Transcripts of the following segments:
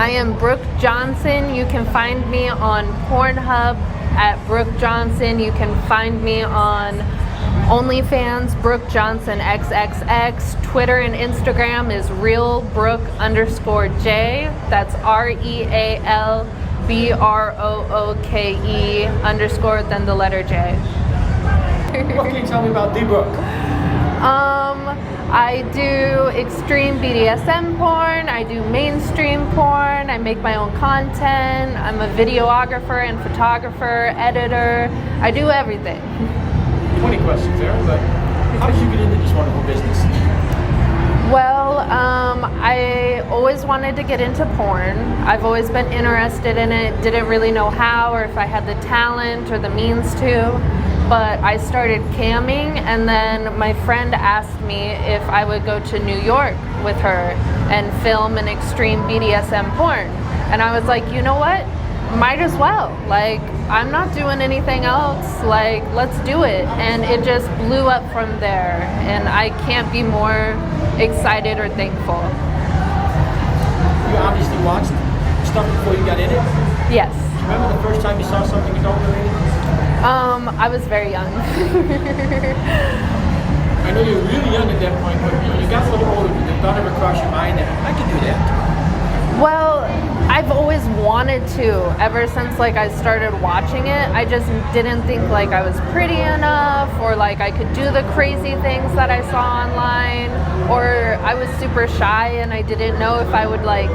I am Brooke Johnson. You can find me on Pornhub at Brooke Johnson. You can find me on OnlyFans, Brooke Johnson XXX. Twitter and Instagram is realbrooke_J. That's REALBROOKE_ then the letter J. What can you tell me about the Brooke? I do extreme BDSM porn, I do mainstream porn, I make my own content, I'm a videographer and photographer, editor, I do everything. 20 questions there, but how did you get into this wonderful business? Well, I always wanted to get into porn. I've always been interested in it, didn't really know how or if I had the talent or the means to. But I started camming, and then my friend asked me if I would go to New York with her and film an extreme BDSM porn. And I was like, you know what? Might as well. Like, I'm not doing anything else. Like, let's do it. And it just blew up from there. And I can't be more excited or thankful. You obviously watched stuff before you got in it? Yes. Remember the first time you saw something adult related? I was very young. I know you were really young at that point, but when you got a little older, did the thought ever cross your mind that I could do that? Well, I've always wanted to, ever since like I started watching it. I just didn't think like I was pretty enough, or like I could do the crazy things that I saw online, or I was super shy and I didn't know if I would like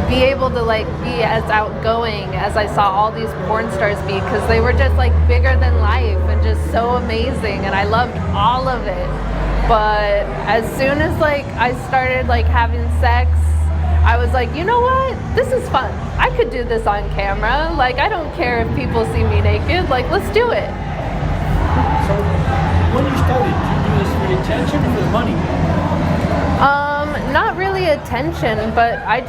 be able to like be as outgoing as I saw all these porn stars be, because they were just like bigger than life and just so amazing, and I loved all of it. But as soon as like I started like having sex, I was like, you know what? This is fun. I could do this on camera. Like, I don't care if people see me naked. Like, let's do it. So, when you started, did you do this for the attention or for the money? Not really attention, but I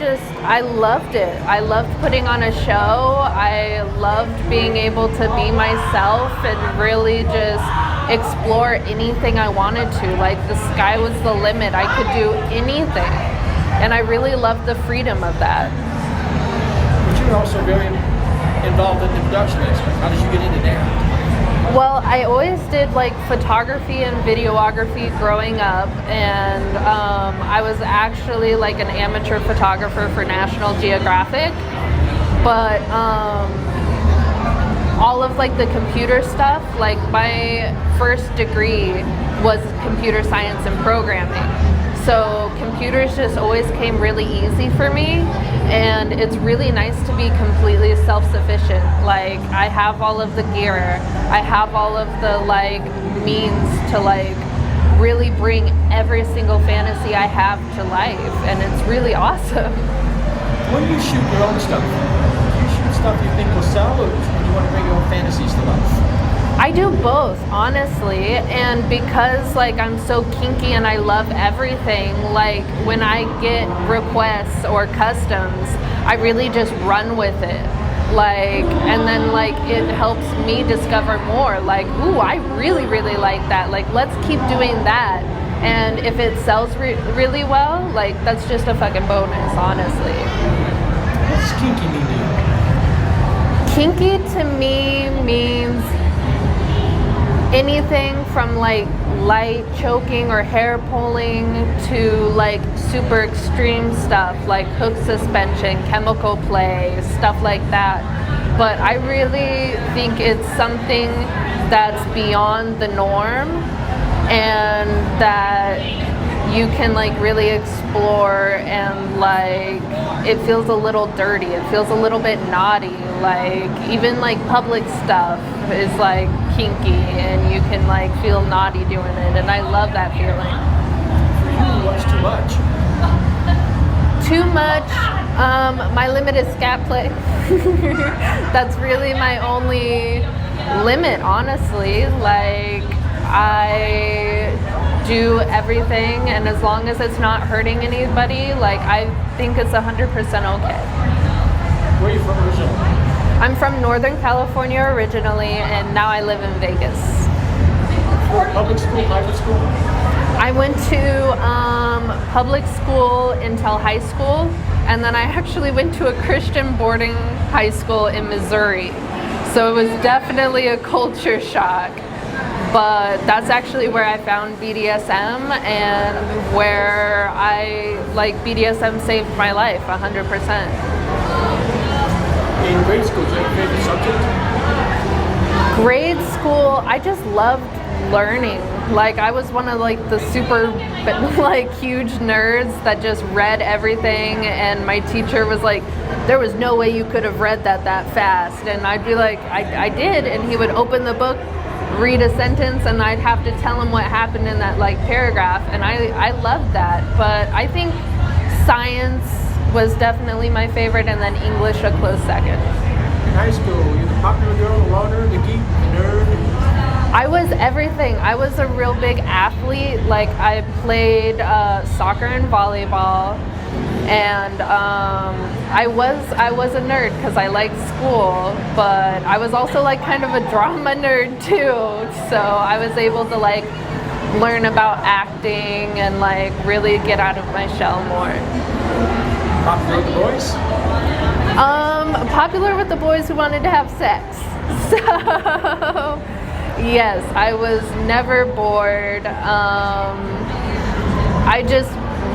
loved it. I loved putting on a show. I loved being able to be myself and really just explore anything I wanted to. Like, the sky was the limit. I could do anything. And I really loved the freedom of that. But you're also very involved in the production aspect. How did you get into that? Well, I always did like photography and videography growing up, and I was actually like an amateur photographer for National Geographic, but all of like the computer stuff, like my first degree was computer science and programming. So computers just always came really easy for me, and it's really nice to be completely self-sufficient. Like, I have all of the gear, I have all of the like means to like really bring every single fantasy I have to life, and it's really awesome. When you shoot your own stuff, do you shoot stuff you think will sell, or when you want to bring your own fantasies to life? I do both, honestly, and because like I'm so kinky and I love everything, like when I get requests or customs, I really just run with it. Like, and then like it helps me discover more, like, ooh, I really like that, like let's keep doing that. And if it sells really well, like that's just a fucking bonus, honestly. What does kinky mean to you? Kinky to me means anything from like light choking or hair pulling to like super extreme stuff like hook suspension, chemical play, stuff like that. But I really think it's something that's beyond the norm, and that you can like really explore, and like it feels a little dirty, it feels a little bit naughty. Like even like public stuff is like kinky, and you can like feel naughty doing it, and I love that feeling. For you, what's too much? Too much, my limit is scat play. That's really my only limit, honestly. Like, I do everything, and as long as it's not hurting anybody, like I think it's 100% okay. Where are you from originally? I'm from Northern California originally, and now I live in Vegas. For public school, private school? I went to public school until high school, And then I actually went to a Christian boarding high school in Missouri. So it was definitely a culture shock. But that's actually where I found BDSM and where BDSM saved my life 100%. In grade school, did you have a favorite subject? Grade school, I just loved learning. Like, I was one of the super huge nerds that just read everything, and my teacher was like, there was no way you could have read that fast. And I'd be like, I did, and he would open the book, read a sentence, and I'd have to tell him what happened in that paragraph, and I loved that. But I think science was definitely my favorite, and then English a close second. In high school, were you the popular girl, the loner, the geek, the nerd? I was everything. I was a real big athlete. Like, I played soccer and volleyball, and I was a nerd because I liked school, but I was also kind of a drama nerd too. So I was able to learn about acting and really get out of my shell more. Popular with the boys? Popular with the boys who wanted to have sex. So yes, I was never bored. I just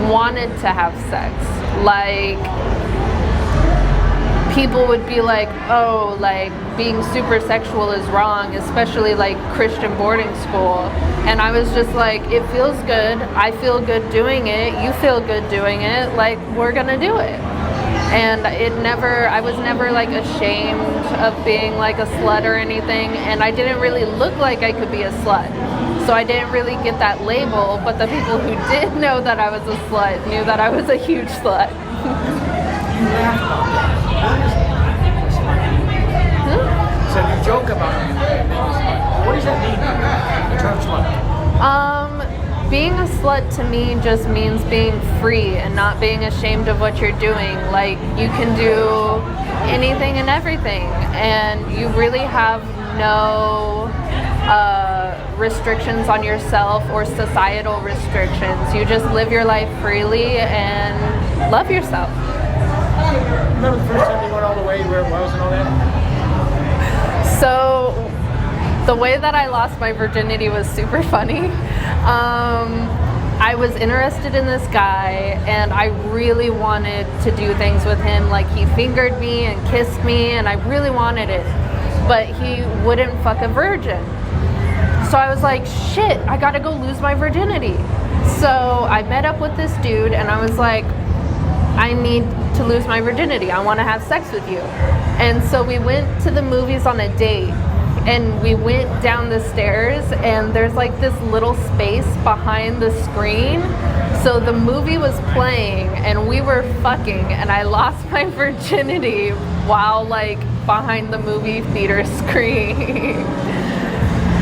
wanted to have sex. People would be like, oh, being super sexual is wrong, especially Christian boarding school. And I was just like, it feels good. I feel good doing it. You feel good doing it. We're gonna do it. And I was never ashamed of being a slut or anything. And I didn't really look like I could be a slut. So I didn't really get that label, but the people who did know that I was a slut knew that I was a huge slut. You laugh about that. So you joke about it. What does that mean, the term slut? Being a slut to me just means being free and not being ashamed of what you're doing. You can do anything and everything, and you really have no restrictions on yourself or societal restrictions. You just live your life freely and love yourself. Remember the first time you went all the way where it was and all that? So the way that I lost my virginity was super funny. I was interested in this guy, and I really wanted to do things with him. He fingered me and kissed me, and I really wanted it. But he wouldn't fuck a virgin. So I was like, shit, I gotta go lose my virginity. So I met up with this dude, and I was like, I need to lose my virginity. I want to have sex with you. And so we went to the movies on a date, and we went down the stairs, and there's this little space behind the screen. So the movie was playing, and we were fucking, and I lost my virginity while behind the movie theater screen.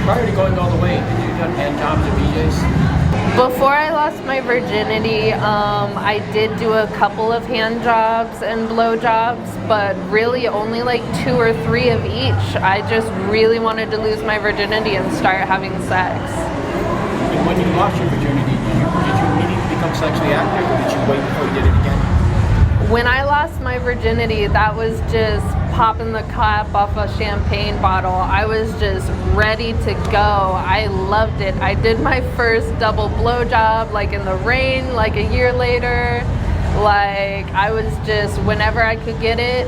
Prior to going all the way, did you done hand jobs at BJ's? Before I lost my virginity, I did do a couple of hand jobs and blow jobs, but really only 2 or 3 of each. I just really wanted to lose my virginity and start having sex. And when you lost your virginity, did you immediately become sexually active, or did you wait before you did it again? When I lost my virginity, that was just popping the cap off a champagne bottle. I was just ready to go. I loved it. I did my first double blowjob in the rain a year later. I was just, whenever I could get it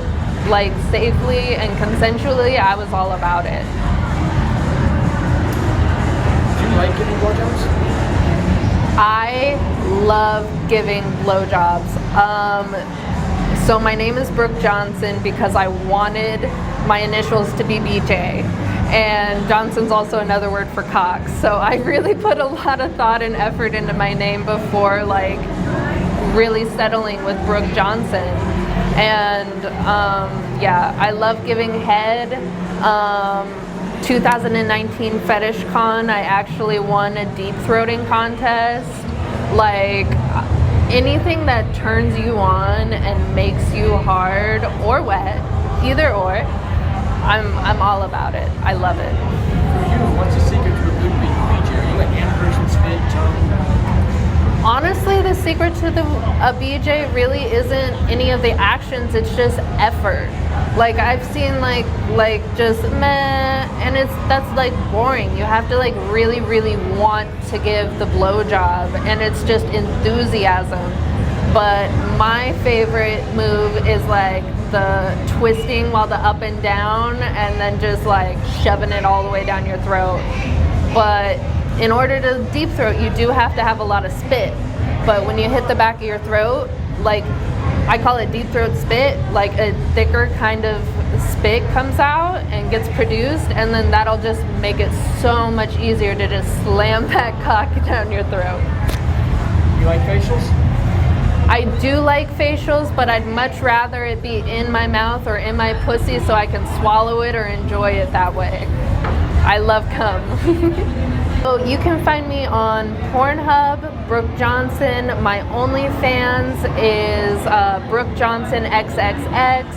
safely and consensually, I was all about it. Do you like giving blowjobs? I love giving blowjobs. So my name is Brooke Johnson because I wanted my initials to be BJ. And Johnson's also another word for cock. So I really put a lot of thought and effort into my name before really settling with Brooke Johnson. And yeah, I love giving head. 2019 Fetish Con, I actually won a deep throating contest. Anything that turns you on and makes you hard or wet, either or, I'm all about it. I love it. For you, what's the secret to a good BJ? Are you a hand person, spit, tongue? Honestly, the secret to a BJ really isn't any of the actions, it's just effort. Like I've seen like just meh, and that's like boring. You have to like really want to give the blowjob, and it's just enthusiasm. But my favorite move is like the twisting while the up and down, and then just like shoving it all the way down your throat. But in order to deep throat, you do have to have a lot of spit. But when you hit the back of your throat, like I call it deep throat spit, like a thicker kind of spit comes out and gets produced, and then that'll just make it so much easier to just slam that cock down your throat. You like facials? I do like facials, but I'd much rather it be in my mouth or in my pussy so I can swallow it or enjoy it that way. I love cum. So you can find me on Pornhub, Brooke Johnson. My OnlyFans is Brooke Johnson XXX.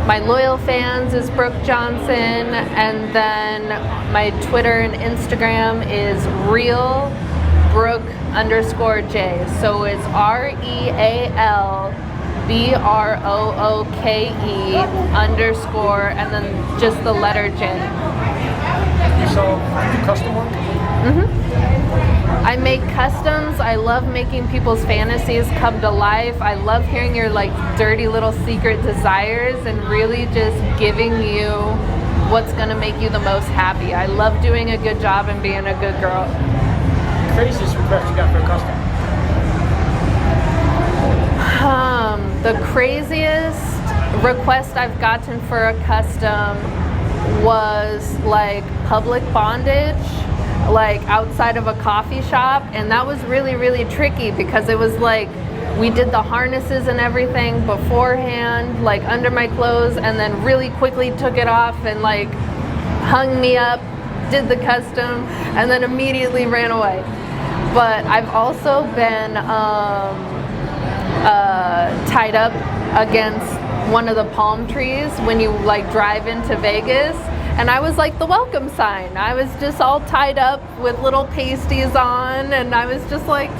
My loyal fans is Brooke Johnson, and then my Twitter and Instagram is real Brooke_J. So it's REALBROOKE_ and then just the letter J. So you do custom work? I make customs. I love making people's fantasies come to life. I love hearing your like dirty little secret desires and really just giving you what's gonna make you the most happy. I love doing a good job and being a good girl. Craziest request you got for a custom? The craziest request I've gotten for a custom was like public bondage, like outside of a coffee shop, and that was really tricky because it was like we did the harnesses and everything beforehand, like under my clothes, and then really quickly took it off and like hung me up, did the custom, and then immediately ran away. But I've also been tied up against one of the palm trees when you like drive into Vegas, and I was like the welcome sign. I was just all tied up with little pasties on, and I was just like,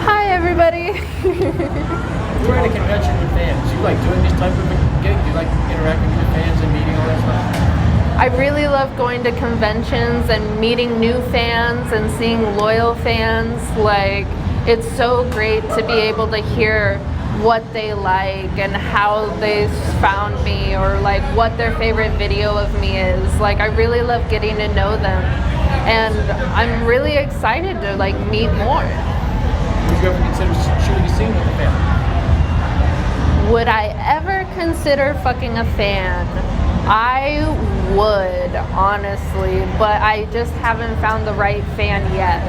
hi everybody. You're at a convention with fans. You like doing this type of gig? You like interacting with your fans and meeting all that stuff? I really love going to conventions and meeting new fans and seeing loyal fans. Like, it's so great to be able to hear what they like and how they found me, or like what their favorite video of me is. Like, I really love getting to know them, and I'm really excited to like meet more. Would you ever consider shooting a scene with a fan? Would I ever consider fucking a fan? I would, honestly, but I just haven't found the right fan yet.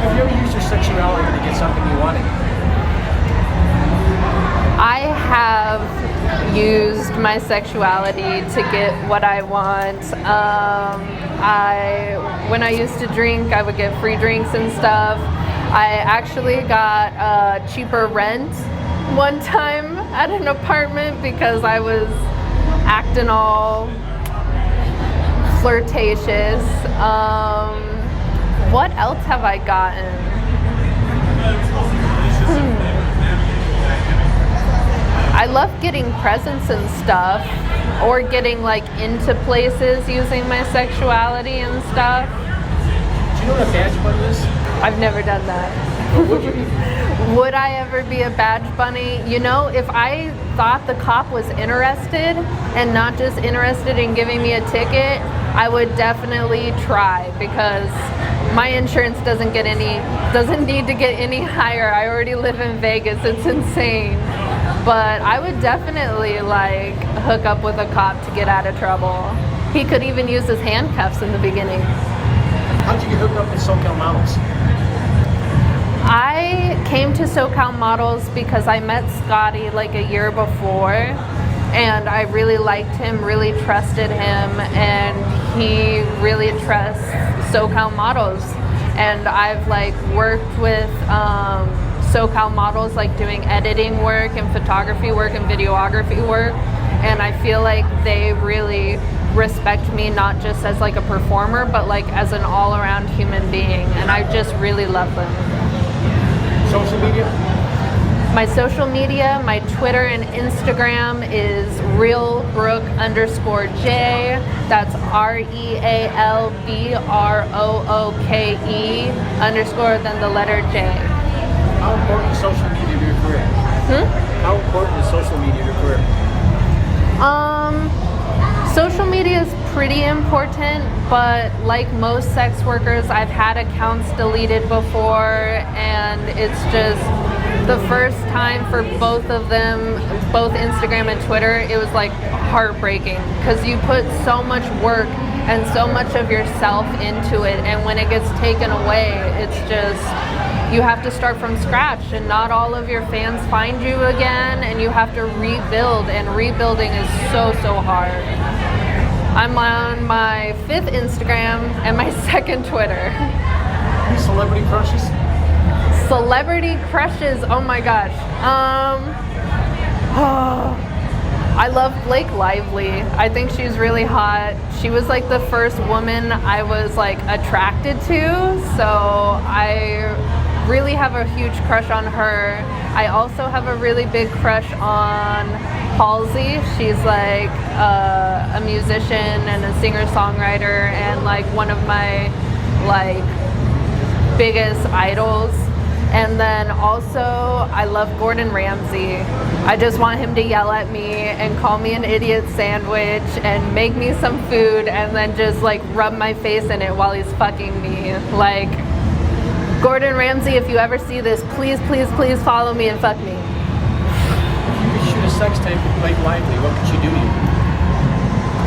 Have you ever used your sexuality to get something you wanted? I have used my sexuality to get what I want. When I used to drink, I would get free drinks and stuff. I actually got cheaper rent one time at an apartment because I was acting all flirtatious. What else have I gotten? I love getting presents and stuff, or getting like into places using my sexuality and stuff. Do you know what a badge bunny is? I've never done that. Would you be? Would I ever be a badge bunny? You know, if I thought the cop was interested and not just interested in giving me a ticket, I would definitely try, because my insurance doesn't need to get any higher. I already live in Vegas. It's insane. But I would definitely like hook up with a cop to get out of trouble. He could even use his handcuffs in the beginning. How'd you get hooked up with SoCal Models? I came to SoCal Models because I met Scotty like a year before, and I really liked him, really trusted him, and he really trusts SoCal Models. And I've like worked with SoCal Models, like doing editing work and photography work and videography work, and I feel like they really respect me not just as like a performer, but like as an all-around human being, and I just really love them. Social media? My social media, my Twitter and Instagram is realbrooke_J. That's REALBROOKE _ then the letter J. How important is social media to your career? How important is social media to your career? Social media is pretty important, but like most sex workers, I've had accounts deleted before, and it's just the first time for both of them, both Instagram and Twitter, it was like heartbreaking because you put so much work and so much of yourself into it, and when it gets taken away, it's just, you have to start from scratch, and not all of your fans find you again, and you have to rebuild, and rebuilding is so hard. I'm on my 5th Instagram and my 2nd Twitter. Any celebrity crushes? Celebrity crushes, oh my gosh. I love Blake Lively. I think she's really hot. She was like the first woman I was like attracted to, so I really have a huge crush on her. I also have a really big crush on Halsey. She's like a musician and a singer-songwriter, and like one of my like biggest idols. And then also I love Gordon Ramsay. I just want him to yell at me and call me an idiot sandwich and make me some food and then just like rub my face in it while he's fucking me. Like, Gordon Ramsay, if you ever see this, please follow me and fuck me. If you could shoot a sex tape with Blake Lively, what could she do to you?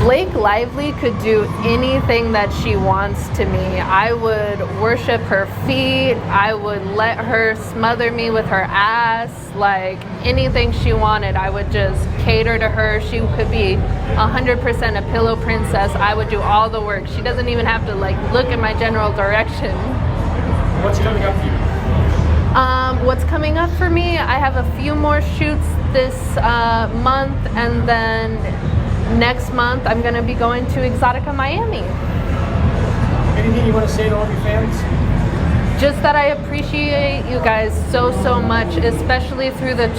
Blake Lively could do anything that she wants to me. I would worship her feet. I would let her smother me with her ass. Like, anything she wanted, I would just cater to her. She could be 100% a pillow princess. I would do all the work. She doesn't even have to like look in my general direction. What's coming up for you? What's coming up for me? I have a few more shoots this month, and then next month I'm going to be going to Exxxotica, Miami. Anything you want to say to all your fans? Just that I appreciate you guys so much, especially through the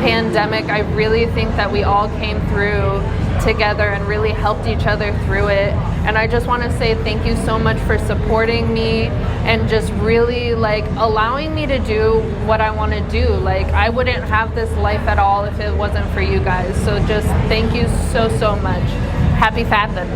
pandemic. I really think that we all came through together and really helped each other through it. And I just want to say thank you so much for supporting me and just really like allowing me to do what I want to do. Like, I wouldn't have this life at all if it wasn't for you guys. So just thank you so much. Happy fapping.